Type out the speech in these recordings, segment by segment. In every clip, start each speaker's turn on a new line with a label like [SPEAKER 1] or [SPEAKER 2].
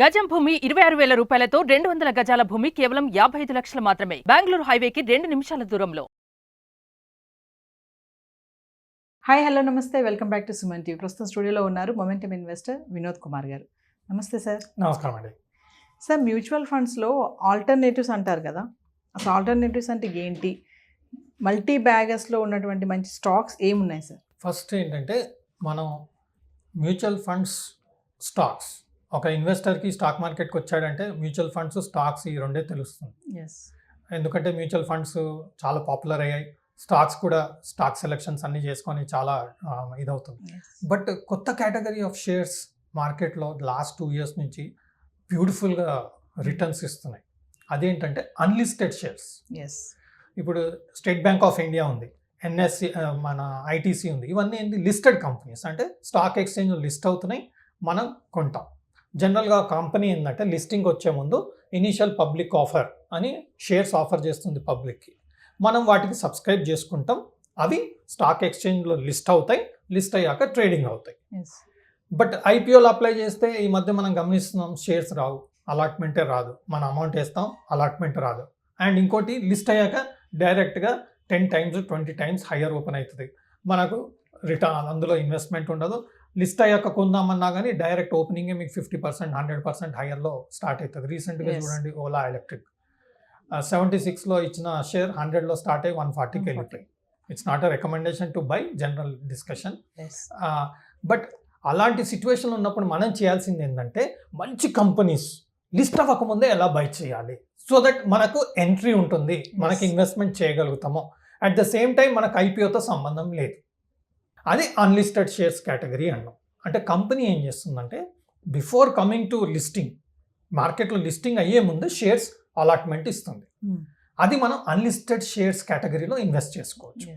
[SPEAKER 1] గజం భూమి 26,000 రూపాయలతో 200 గజాల భూమి కేవలం 55 లక్షలు మాత్రమే. బెంగళూరు హైవేకి 2 నిమిషాల దూరంలో.
[SPEAKER 2] హాయ్ హలో నమస్తే, welcome back to Suman TV. ప్రస్తుతం స్టూడియోలో ఉన్నారు మొమెంటమ్ ఇన్వెస్టర్ వినోద్ కుమార్ గారు. నమస్తే సార్.
[SPEAKER 3] నమస్కారం అండి.
[SPEAKER 2] సార్, మ్యూచువల్ ఫండ్స్లో ఆల్టర్నేటివ్స్ అంటారు కదా, అసలు ఆల్టర్నేటివ్స్ అంటే ఏంటి? మల్టీ బ్యాగర్స్లో ఉన్నటువంటి మంచి స్టాక్స్ ఏమున్నాయి సార్?
[SPEAKER 3] ఫస్ట్ ఏంటంటే మనం మ్యూచువల్ ఫండ్స్, స్టాక్స్, ఒక ఇన్వెస్టర్కి స్టాక్ మార్కెట్కి వచ్చాడంటే మ్యూచువల్ ఫండ్స్, స్టాక్స్ ఈ రెండే తెలుస్తుంది. ఎందుకంటే మ్యూచువల్ ఫండ్స్ చాలా పాపులర్ అయ్యాయి, స్టాక్స్ కూడా స్టాక్ సెలెక్షన్స్ అన్నీ చేసుకొని చాలా ఇదవుతుంది. బట్ కొత్త కేటగిరీ ఆఫ్ షేర్స్ మార్కెట్లో లాస్ట్ 2 years నుంచి బ్యూటిఫుల్గా రిటర్న్స్ ఇస్తున్నాయి. అదేంటంటే అన్లిస్టెడ్ షేర్స్. ఇప్పుడు స్టేట్ బ్యాంక్ ఆఫ్ ఇండియా ఉంది, ఎన్ఎస్సి, మన ఐటీసీ ఉంది. ఇవన్నీ ఏంటి? లిస్టెడ్ కంపెనీస్, అంటే స్టాక్ ఎక్స్చేంజ్ లిస్ట్ అవుతున్నాయి, మనం కొంటాం. జనరల్గా కంపెనీ ఏంటంటే లిస్టింగ్ వచ్చే ముందు ఇనీషియల్ పబ్లిక్ ఆఫర్ అని షేర్స్ ఆఫర్ చేస్తుంది పబ్లిక్కి. మనం వాటికి సబ్స్క్రైబ్ చేసుకుంటాం, అవి స్టాక్ ఎక్స్చేంజ్లో లిస్ట్ అవుతాయి, లిస్ట్ అయ్యాక ట్రేడింగ్ అవుతాయి. బట్ ఐపీఓలో అప్లై చేస్తే ఈ మధ్య మనం గమనిస్తున్నాం, షేర్స్ రావు, అలాట్మెంటే రాదు. మన అమౌంట్ వేస్తాం, అలాట్మెంట్ రాదు. అండ్ ఇంకోటి, లిస్ట్ అయ్యాక డైరెక్ట్గా 10 times 20 times హయ్యర్ ఓపెన్ అవుతుంది, మనకు రిటర్న్, అందులో ఇన్వెస్ట్మెంట్ ఉండదు. లిస్ట్ అయ్యాక కొందామన్నా కానీ డైరెక్ట్ ఓపెనింగే మీకు 50%, 100% హయ్యర్లో స్టార్ట్ అవుతుంది. రీసెంట్గా చూడండి, ఓలా ఎలక్ట్రిక్ 76లో ఇచ్చిన షేర్ 100లో స్టార్ట్ అయ్యి 140కి వెళ్ళిపోయి. It's not a recommendation to buy, general discussion. But అలాంటి సిచ్యువేషన్ ఉన్నప్పుడు మనం చేయాల్సింది ఏంటంటే, మంచి కంపెనీస్ లిస్ట్ అవ్వకముందే ఎలా బై చేయాలి, సో దట్ మనకు ఎంట్రీ ఉంటుంది, మనకి ఇన్వెస్ట్మెంట్ చేయగలుగుతాము. అట్ ద సేమ్ టైం మనకు ఐపీఓతో సంబంధం లేదు. అది అన్లిస్టెడ్ షేర్స్ కేటగిరీ అన్నాం. అంటే కంపెనీ ఏం చేస్తుందంటే, బిఫోర్ కమింగ్ టు లిస్టింగ్, మార్కెట్లో లిస్టింగ్ అయ్యే ముందు షేర్స్ అలాట్మెంట్ ఇస్తుంది. అది మనం అన్లిస్టెడ్ షేర్స్ కేటగిరీలో ఇన్వెస్ట్ చేసుకోవచ్చు.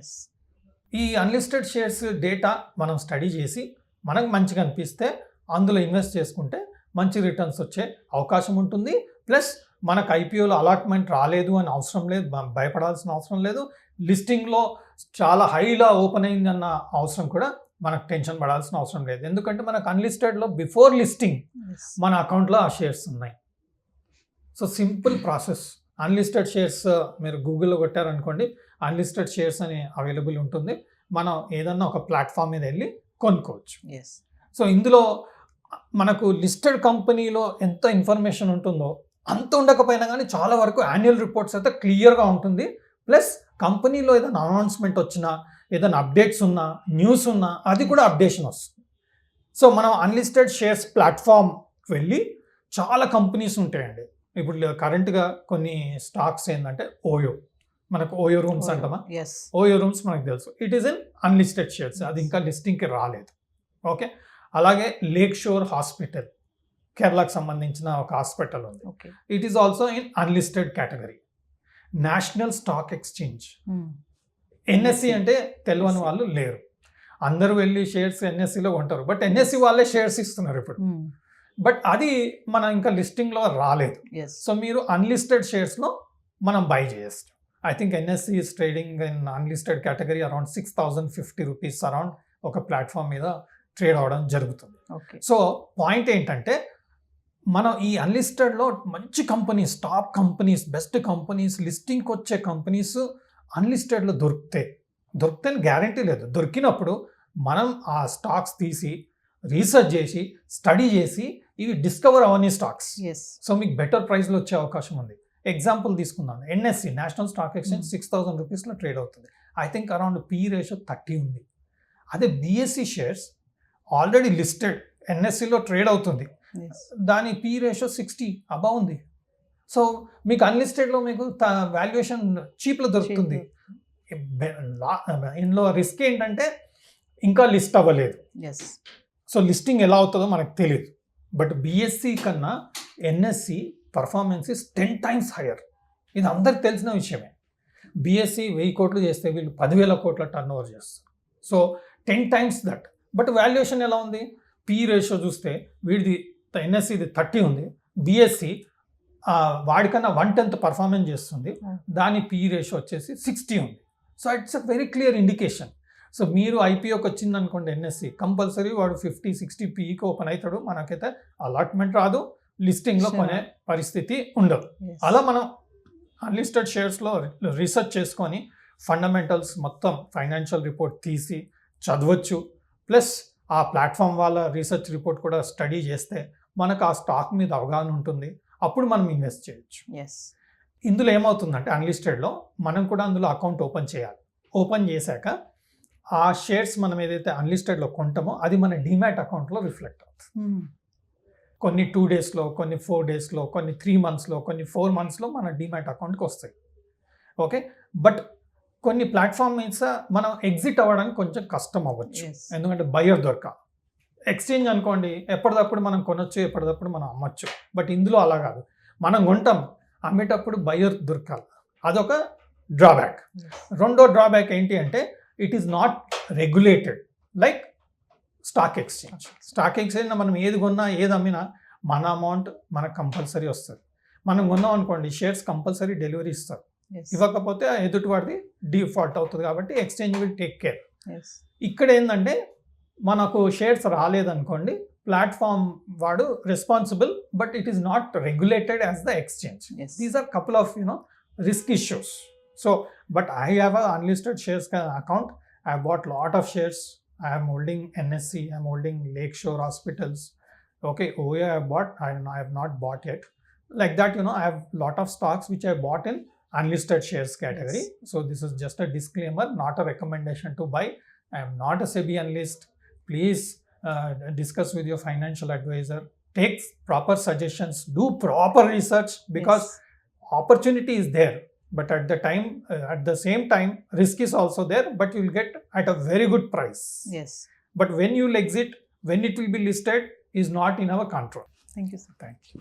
[SPEAKER 3] ఈ అన్లిస్టెడ్ షేర్స్ డేటా మనం స్టడీ చేసి మనకు మంచిగా అనిపిస్తే అందులో ఇన్వెస్ట్ చేసుకుంటే మంచి రిటర్న్స్ వచ్చే అవకాశం ఉంటుంది. ప్లస్ మనకు ఐపీఓలో అలాట్మెంట్ రాలేదు అని అవసరం లేదు, భయపడాల్సిన అవసరం లేదు. లిస్టింగ్లో చాలా హైలా ఓపెన్ అయిందన్న అవసరం కూడా మనకు టెన్షన్ పడాల్సిన అవసరం లేదు. ఎందుకంటే మనకు అన్లిస్టెడ్లో బిఫోర్ లిస్టింగ్ మన అకౌంట్లో ఆ షేర్స్ ఉన్నాయి. So simple process. Unlisted shares మీరు గూగుల్లో కొట్టారనుకోండి, అన్లిస్టెడ్ షేర్స్ అని అవైలబుల్ ఉంటుంది. మనం ఏదన్నా ఒక ప్లాట్ఫామ్ మీద వెళ్ళి కొనుక్కోవచ్చు. సో ఇందులో మనకు లిస్టెడ్ కంపెనీలో ఎంత ఇన్ఫర్మేషన్ ఉంటుందో అంత ఉండకపోయినా కానీ చాలా వరకు యాన్యువల్ రిపోర్ట్స్ అయితే క్లియర్గా ఉంటుంది. ప్లస్ కంపెనీలో ఏదైనా అనౌన్స్మెంట్ వచ్చినా, ఏదైనా అప్డేట్స్ ఉన్నా, న్యూస్ ఉన్నా, అది కూడా అప్డేషన్ వస్తుంది. సో మనం అన్లిస్టెడ్ షేర్స్ ప్లాట్ఫామ్కి వెళ్ళి చాలా కంపెనీస్ ఉంటాయండి. ఇప్పుడు కరెంట్గా కొన్ని స్టాక్స్ ఏంటంటే ఓయో, మనకు ఓయో రూమ్స్ అంటామా, ఓయో రూమ్స్ మనకు తెలుసు, it is in unlisted shares, అది ఇంకా లిస్టింగ్కి రాలేదు. ఓకే. అలాగే లేక్ షోర్ హాస్పిటల్, కేరళకు సంబంధించిన ఒక హాస్పిటల్ ఉంది, it is also in unlisted category. National stock exchange, NSC అంటే తెలియని వాళ్ళు లేరు, అందరూ వెళ్ళి షేర్స్ ఎన్ఎస్సిలో కొంటారు. బట్ ఎన్ఎస్సి వాళ్ళే షేర్స్ ఇస్తున్నారు ఇప్పుడు. బట్ అది మన ఇంకా లిస్టింగ్లో రాలేదు. సో మీరు అన్లిస్టెడ్ షేర్స్లో మనం బై చేయొచ్చు. I think NSE is trading in unlisted category around 6,050 rupees around ఒక ప్లాట్ఫామ్ మీద ట్రేడ్ అవ్వడం జరుగుతుంది. సో పాయింట్ ఏంటంటే, మనం ఈ అన్లిస్టెడ్లో మంచి companies, top companies, best companies, లిస్టింగ్కి వచ్చే కంపెనీస్ అన్లిస్టెడ్లో దొరికితే గ్యారంటీ లేదు. దొరికినప్పుడు మనం ఆ స్టాక్స్ తీసి రీసెర్చ్ చేసి స్టడీ చేసి ఇవి డిస్కవర్ అవన్నీ స్టాక్స్. సో మీకు బెటర్ ప్రైస్లో వచ్చే అవకాశం ఉంది. ఎగ్జాంపుల్ తీసుకున్నాను, ఎన్ఎస్సి, నేషనల్ స్టాక్ ఎక్స్చేంజ్ 6,000 రూపీస్లో ట్రేడ్ అవుతుంది. I think around P ratio 30 ఉంది. అదే బిఎస్సి షేర్స్ ఆల్రెడీ లిస్టెడ్, ఎన్ఎస్సిలో ట్రేడ్ అవుతుంది, దాని పీ రేషియో 60 అబౌవ్ ఉంది. సో మీకు అన్లిస్టెడ్లో మీకు వాల్యుయేషన్ చీప్లో దొరుకుతుంది. ఇందులో రిస్క్ ఏంటంటే ఇంకా లిస్ట్ అవ్వలేదు. సో లిస్టింగ్ ఎలా అవుతుందో మనకు తెలియదు. బట్ బిఎస్సి కన్నా NSC performance is 10 times higher. ఇది అందరికి తెలిసిన విషయమే. బిఎస్సి 1000 కోట్లు చేస్తే వీళ్ళు 10,000 కోట్ల టర్న్ ఓవర్ చేస్తారు. So 10 times that. But valuation ఎలా ఉంది? పీ రేషియో చూస్తే వీడిది ఎన్ఎస్సిది 30 ఉంది, బిఎస్సి వాడికన్నా 1/10 పర్ఫార్మెన్స్ చేస్తుంది, దాని పీ రేషియో వచ్చేసి 60 ఉంది. So it's a very clear indication. So మీరు ఐపీఓకి వచ్చింది అనుకోండి ఎన్ఎస్సి, కంపల్సరీ వాడు 50-60 పీకి ఓపెన్ అవుతాడు, మనకైతే అలాట్మెంట్ రాదు, లిస్టింగ్లో
[SPEAKER 2] Sure.
[SPEAKER 3] కొనే పరిస్థితి ఉండదు.
[SPEAKER 2] Yes.
[SPEAKER 3] అలా మనం అన్లిస్టెడ్ షేర్స్లో రీసెర్చ్ చేసుకొని ఫండమెంటల్స్ మొత్తం ఫైనాన్షియల్ రిపోర్ట్ తీసి చదవచ్చు. ప్లస్ ఆ ప్లాట్ఫామ్ వాళ్ళ రీసెర్చ్ రిపోర్ట్ కూడా స్టడీ చేస్తే మనకు ఆ స్టాక్ మీద అవగాహన ఉంటుంది. అప్పుడు మనం ఇన్వెస్ట్ చేయొచ్చు.
[SPEAKER 2] Yes.
[SPEAKER 3] ఇందులో ఏమవుతుందంటే అన్లిస్టెడ్లో మనం కూడా అందులో అకౌంట్ ఓపెన్ చేయాలి. ఓపెన్ చేశాక ఆ షేర్స్ మనం ఏదైతే అన్లిస్టెడ్లో కొంటామో అది మన డిమాట్ అకౌంట్లో రిఫ్లెక్ట్ అవుతుంది.
[SPEAKER 2] Hmm.
[SPEAKER 3] కొన్ని 2 డేస్లో, కొన్ని 4 డేస్లో, కొన్ని 3 మంత్స్లో, కొన్ని 4 మంత్స్లో మన డిమాట్ అకౌంట్కి వస్తాయి. ఓకే, బట్ కొన్ని ప్లాట్ఫామ్ మీద మనం ఎగ్జిట్ అవ్వడానికి కొంచెం కష్టం అవ్వచ్చు.
[SPEAKER 2] Yes.
[SPEAKER 3] ఎందుకంటే బయర్ దొరకాలి. ఎక్స్చేంజ్ అనుకోండి, ఎప్పటికప్పుడు మనం కొనొచ్చు, ఎప్పటికప్పుడు మనం అమ్మచ్చు. బట్ ఇందులో అలా కాదు, మనం కొంటాం, అమ్మేటప్పుడు బయర్ దొరకాలి. అదొక డ్రాబ్యాక్.
[SPEAKER 2] Yes.
[SPEAKER 3] రెండో డ్రాబ్యాక్ ఏంటి అంటే it is not regulated like stock exchange. Stock exchange మనం ఏది కొన్నా ఏది అమ్మినా మన అమౌంట్ మనకు కంపల్సరీ వస్తుంది. మనం కొన్నాం అనుకోండి, షేర్స్ కంపల్సరీ డెలివరీ ఇస్తారు.
[SPEAKER 2] Yes.
[SPEAKER 3] ఇవ్వకపోతే ఎదుటివాడిది డిఫాల్ట్ అవుతుంది. కాబట్టి exchange will take care.
[SPEAKER 2] Yes.
[SPEAKER 3] ఇక్కడ ఏంటంటే మనకు షేర్స్ రాలేదనుకోండి, ప్లాట్ఫామ్ వాడు responsible, but it is not regulated as the exchange.
[SPEAKER 2] Yes.
[SPEAKER 3] These are couple of risk issues. So, but I have a unlisted shares account. I have bought lot of shares. I am holding NSC. I am holding Lakeshore Hospitals. Okay, OA I have bought. I have not bought yet. Like that, I have lot of stocks which I bought in unlisted shares category.
[SPEAKER 2] Yes.
[SPEAKER 3] So this is just a disclaimer, not a recommendation to buy. I am not a SEBI analyst. Please discuss with your financial advisor. Take proper suggestions. Do proper research because
[SPEAKER 2] Yes.
[SPEAKER 3] opportunity is there, but at the same time risk is also there, but you will get at a very good price.
[SPEAKER 2] Yes.
[SPEAKER 3] But when you will exit, when it will be listed is not in our control.
[SPEAKER 2] Thank you, sir.
[SPEAKER 3] Thank you.